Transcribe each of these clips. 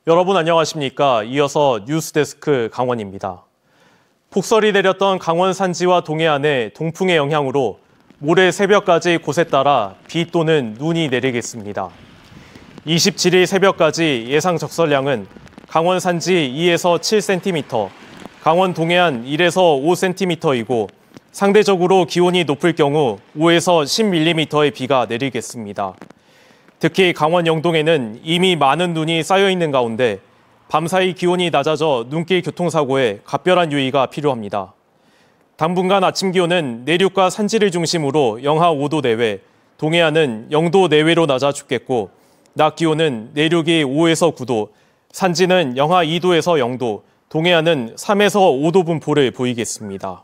여러분 안녕하십니까? 이어서 뉴스데스크 강원입니다. 폭설이 내렸던 강원 산지와 동해안에 동풍의 영향으로 모레 새벽까지 곳에 따라 비 또는 눈이 내리겠습니다. 27일 새벽까지 예상 적설량은 강원 산지 2에서 7cm, 강원 동해안 1에서 5cm이고 상대적으로 기온이 높을 경우 5에서 10mm의 비가 내리겠습니다. 특히 강원 영동에는 이미 많은 눈이 쌓여 있는 가운데 밤사이 기온이 낮아져 눈길 교통사고에 각별한 유의가 필요합니다. 당분간 아침 기온은 내륙과 산지를 중심으로 영하 5도 내외, 동해안은 0도 내외로 낮아 죽겠고 낮 기온은 내륙이 5에서 9도, 산지는 영하 2도에서 0도, 동해안은 3에서 5도 분포를 보이겠습니다.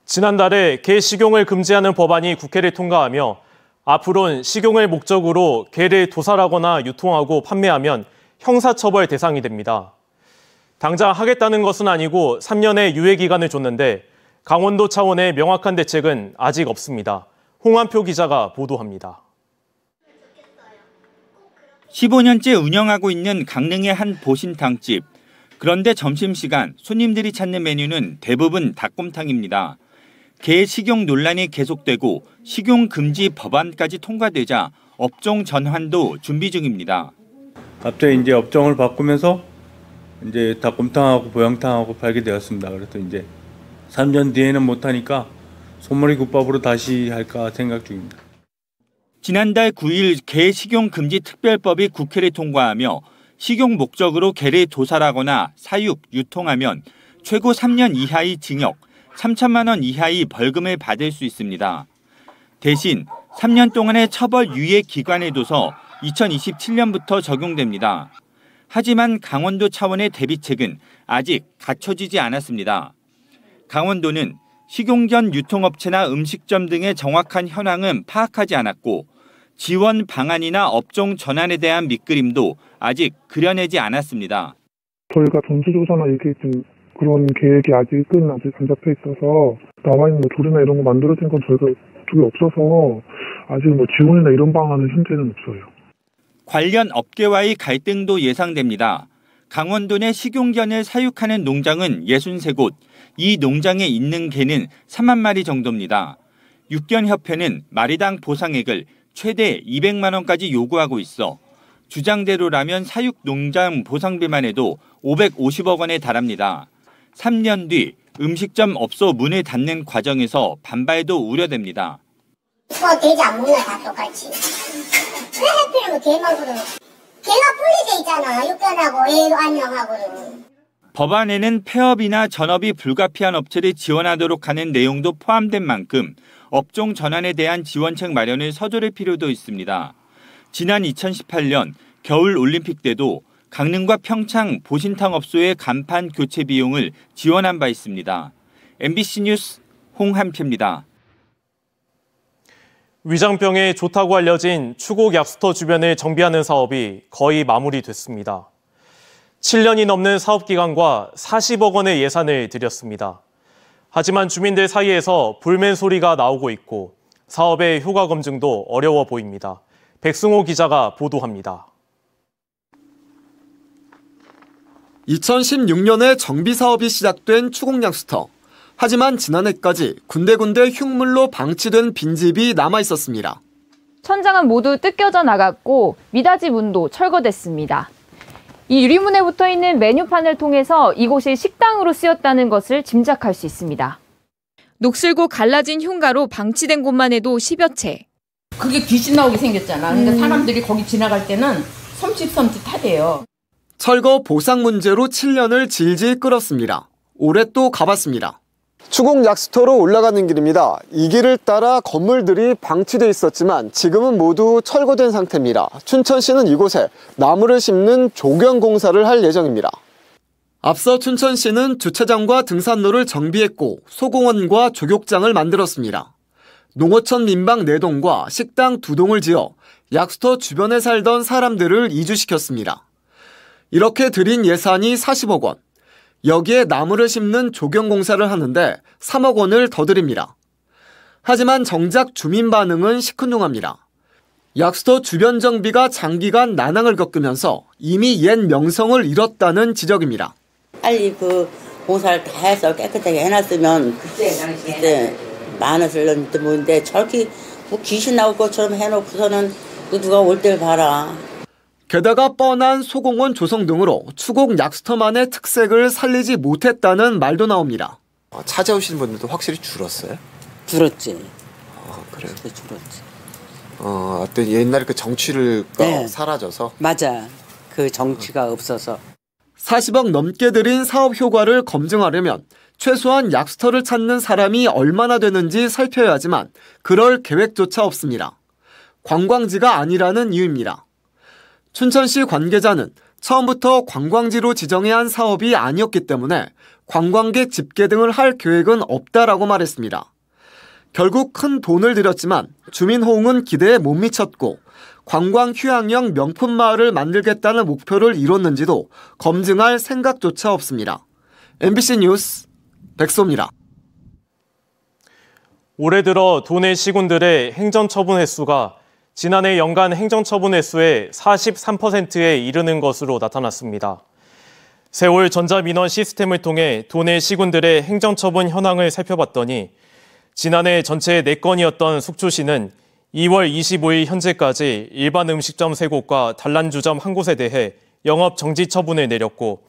지난달에 개 식용을 금지하는 법안이 국회를 통과하며 앞으로는 식용을 목적으로 개를 도살하거나 유통하고 판매하면 형사처벌 대상이 됩니다. 당장 하겠다는 것은 아니고 3년의 유예기간을 줬는데 강원도 차원의 명확한 대책은 아직 없습니다. 홍한표 기자가 보도합니다. 15년째 운영하고 있는 강릉의 한 보신탕집. 그런데 점심시간 손님들이 찾는 메뉴는 대부분 닭곰탕입니다. 개 식용 논란이 계속되고 식용 금지 법안까지 통과되자 업종 전환도 준비 중입니다. 갑자기 이제 업종을 바꾸면서 이제 닭곰탕하고 보양탕하고 팔게 되었습니다. 그래서 이제 3년 뒤에는 못하니까 소머리 국밥으로 다시 할까 생각 중입니다. 지난달 9일 개 식용 금지 특별법이 국회를 통과하며 식용 목적으로 개를 도살하거나 사육, 유통하면 최고 3년 이하의 징역, 3천만 원 이하의 벌금을 받을 수 있습니다. 대신 3년 동안의 처벌 유예 기간을 둬서 2027년부터 적용됩니다. 하지만 강원도 차원의 대비책은 아직 갖춰지지 않았습니다. 강원도는 식용견 유통업체나 음식점 등의 정확한 현황은 파악하지 않았고 지원 방안이나 업종 전환에 대한 밑그림도 아직 그려내지 않았습니다. 저희가 전수조사나 이게 좀 그런 계획이 아직은 안 잡혀 있어서 나와 있는 조례나 이런 거 만들어진 건 저희가 쪽에 없어서 아직 지원이나 이런 방안은 현재는 없어요. 관련 업계와의 갈등도 예상됩니다. 강원도 내 식용견을 사육하는 농장은 63곳, 이 농장에 있는 개는 3만 마리 정도입니다. 육견협회는 마리당 보상액을 최대 200만 원까지 요구하고 있어 주장대로라면 사육 농장 보상비만 해도 550억 원에 달합니다. 3년 뒤 음식점 업소 문을 닫는 과정에서 반발도 우려됩니다. 돼지 안 먹나 다 똑같이. 왜 하필이면 개만 그러는? 개가 분리돼 있잖아. 육견하고 애완용하고는. 법안에는 폐업이나 전업이 불가피한 업체를 지원하도록 하는 내용도 포함된 만큼 업종 전환에 대한 지원책 마련을 서두를 필요도 있습니다. 지난 2018년 겨울 올림픽 때도 강릉과 평창 보신탕 업소의 간판 교체 비용을 지원한 바 있습니다. MBC 뉴스 홍한표입니다. 위장병에 좋다고 알려진 추곡 약수터 주변을 정비하는 사업이 거의 마무리됐습니다. 7년이 넘는 사업기간과 40억 원의 예산을 들였습니다. 하지만 주민들 사이에서 불멘 소리가 나오고 있고 사업의 효과 검증도 어려워 보입니다. 백승호 기자가 보도합니다. 2016년에 정비 사업이 시작된 추곡약수터. 하지만 지난해까지 군데군데 흉물로 방치된 빈집이 남아 있었습니다. 천장은 모두 뜯겨져 나갔고 미닫이 문도 철거됐습니다. 이 유리문에 붙어 있는 메뉴판을 통해서 이곳이 식당으로 쓰였다는 것을 짐작할 수 있습니다. 녹슬고 갈라진 흉가로 방치된 곳만 해도 10여 채. 그게 귀신 나오게 생겼잖아. 근데 사람들이 거기 지나갈 때는 섬찟하대요. 철거 보상 문제로 7년을 질질 끌었습니다. 올해 또 가봤습니다. 추곡 약수터로 올라가는 길입니다. 이 길을 따라 건물들이 방치돼 있었지만 지금은 모두 철거된 상태입니다. 춘천시는 이곳에 나무를 심는 조경 공사를 할 예정입니다. 앞서 춘천시는 주차장과 등산로를 정비했고 소공원과 조격장을 만들었습니다. 농어촌 민방 4동과 식당 2동을 지어 약수터 주변에 살던 사람들을 이주시켰습니다. 이렇게 들인 예산이 40억 원. 여기에 나무를 심는 조경 공사를 하는데 3억 원을 더 드립니다. 하지만 정작 주민 반응은 시큰둥합니다. 약수터 주변 정비가 장기간 난항을 겪으면서 이미 옛 명성을 잃었다는 지적입니다. 빨리 그 공사를 다 해서 깨끗하게 해놨으면 그때 많았을는데 뭔데 저렇게 뭐 귀신 나올 것처럼 해놓고서는 누가 올 때를 봐라. 게다가 뻔한 소공원 조성 등으로 추곡 약수터만의 특색을 살리지 못했다는 말도 나옵니다. 찾아오시는 분들도 확실히 줄었어요? 줄었지. 그래요? 줄었지. 어떤 옛날 그 정취가 사라져서? 맞아. 그 정취가 없어서. 40억 넘게 들인 사업 효과를 검증하려면 최소한 약수터를 찾는 사람이 얼마나 되는지 살펴야 하지만 그럴 계획조차 없습니다. 관광지가 아니라는 이유입니다. 춘천시 관계자는 처음부터 관광지로 지정해야 한 사업이 아니었기 때문에 관광객 집계 등을 할 계획은 없다라고 말했습니다. 결국 큰 돈을 들였지만 주민 호응은 기대에 못 미쳤고 관광 휴양형 명품 마을을 만들겠다는 목표를 이뤘는지도 검증할 생각조차 없습니다. MBC 뉴스 백소입니다. 올해 들어 도내 시군들의 행정처분 횟수가 지난해 연간 행정처분 횟수의 43%에 이르는 것으로 나타났습니다. 세월 전자민원 시스템을 통해 도내 시군들의 행정처분 현황을 살펴봤더니 지난해 전체 4건이었던 속초시는 2월 25일 현재까지 일반 음식점 3곳과 단란주점 1곳에 대해 영업 정지 처분을 내렸고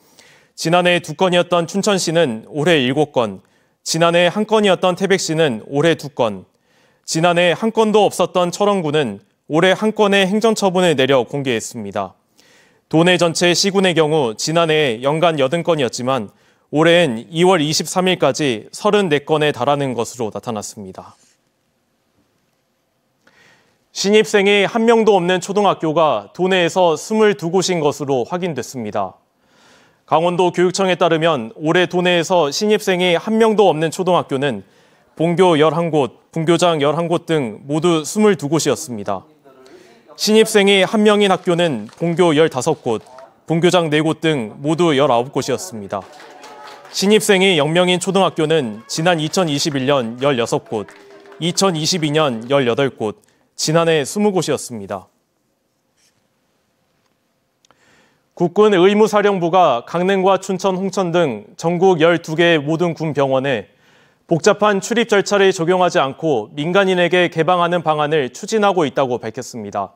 지난해 2건이었던 춘천시는 올해 7건, 지난해 1건이었던 태백시는 올해 2건, 지난해 1건도 없었던 철원구는 올해 1건의 행정처분을 내려 공개했습니다. 도내 전체 시군의 경우 지난해 연간 80건이었지만 올해는 2월 23일까지 34건에 달하는 것으로 나타났습니다. 신입생이 한 명도 없는 초등학교가 도내에서 22곳인 것으로 확인됐습니다. 강원도 교육청에 따르면 올해 도내에서 신입생이 한 명도 없는 초등학교는 본교 11곳, 분교장 11곳 등 모두 22곳이었습니다. 신입생이 1명인 학교는 본교 15곳, 분교장 4곳 등 모두 19곳이었습니다. 신입생이 0명인 초등학교는 지난 2021년 16곳, 2022년 18곳, 지난해 20곳이었습니다. 국군 의무사령부가 강릉과 춘천, 홍천 등 전국 12개의 모든 군 병원에 복잡한 출입 절차를 적용하지 않고 민간인에게 개방하는 방안을 추진하고 있다고 밝혔습니다.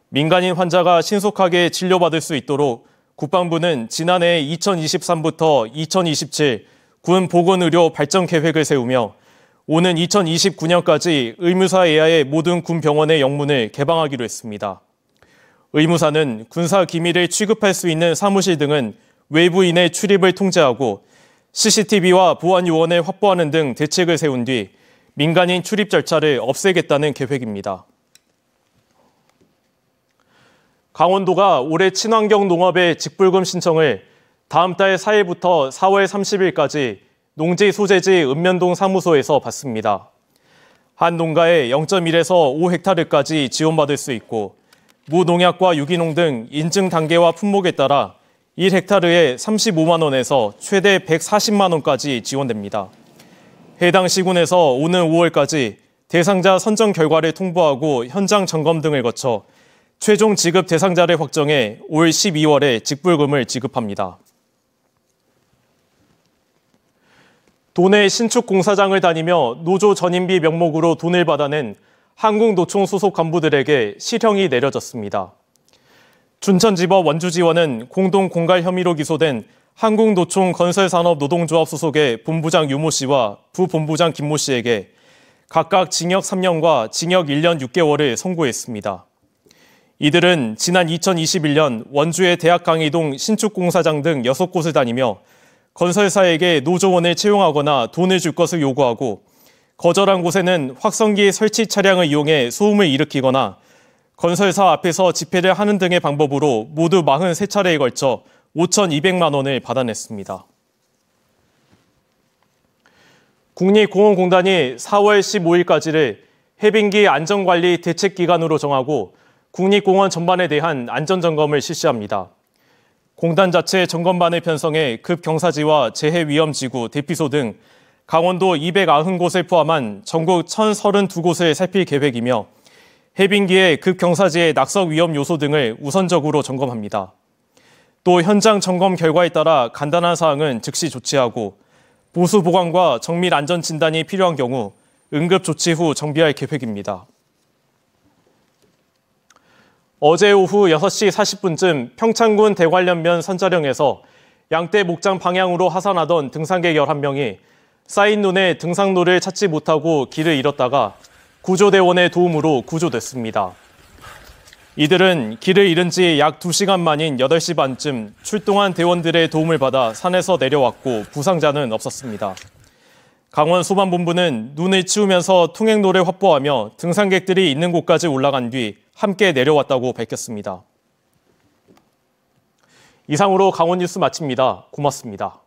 민간인 환자가 신속하게 진료받을 수 있도록 국방부는 지난해 2023부터 2027 군 보건의료 발전 계획을 세우며 오는 2029년까지 의무사 이하의 모든 군 병원의 영문을 개방하기로 했습니다. 의무사는 군사 기밀을 취급할 수 있는 사무실 등은 외부인의 출입을 통제하고 CCTV와 보안 요원을 확보하는 등 대책을 세운 뒤 민간인 출입 절차를 없애겠다는 계획입니다. 강원도가 올해 친환경 농업의 직불금 신청을 다음 달 4일부터 4월 30일까지 농지 소재지 읍면동 사무소에서 받습니다. 한 농가에 0.1에서 5헥타르까지 지원받을 수 있고 무농약과 유기농 등 인증 단계와 품목에 따라 1헥타르에 35만 원에서 최대 140만 원까지 지원됩니다. 해당 시군에서 오는 5월까지 대상자 선정 결과를 통보하고 현장 점검 등을 거쳐 최종 지급 대상자를 확정해 올 12월에 직불금을 지급합니다. 도내 신축 공사장을 다니며 노조 전임비 명목으로 돈을 받아낸 한국노총 소속 간부들에게 실형이 내려졌습니다. 춘천지법 원주지원은 공동 공갈 혐의로 기소된 한국노총 건설산업노동조합 소속의 본부장 유모 씨와 부본부장 김모 씨에게 각각 징역 3년과 징역 1년 6개월을 선고했습니다. 이들은 지난 2021년 원주의 대학 강의동 신축공사장 등 6곳을 다니며 건설사에게 노조원을 채용하거나 돈을 줄 것을 요구하고 거절한 곳에는 확성기 설치 차량을 이용해 소음을 일으키거나 건설사 앞에서 집회를 하는 등의 방법으로 모두 43차례에 걸쳐 5,200만 원을 받아냈습니다. 국립공원공단이 4월 15일까지를 해빙기 안전관리 대책기간으로 정하고 국립공원 전반에 대한 안전점검을 실시합니다. 공단 자체 점검반을 편성해 급경사지와 재해위험지구, 대피소 등 강원도 290곳을 포함한 전국 1,032곳을 살필 계획이며 해빙기의 급경사지의 낙석 위험 요소 등을 우선적으로 점검합니다. 또 현장 점검 결과에 따라 간단한 사항은 즉시 조치하고 보수 보강과 정밀 안전 진단이 필요한 경우 응급 조치 후 정비할 계획입니다. 어제 오후 6시 40분쯤 평창군 대관련면 선자령에서 양떼 목장 방향으로 하산하던 등산객 11명이 쌓인 눈에 등산로를 찾지 못하고 길을 잃었다가 구조대원의 도움으로 구조됐습니다. 이들은 길을 잃은 지 약 2시간 만인 8시 반쯤 출동한 대원들의 도움을 받아 산에서 내려왔고 부상자는 없었습니다. 강원소방본부는 눈을 치우면서 통행로를 확보하며 등산객들이 있는 곳까지 올라간 뒤 함께 내려왔다고 밝혔습니다. 이상으로 강원 뉴스 마칩니다. 고맙습니다.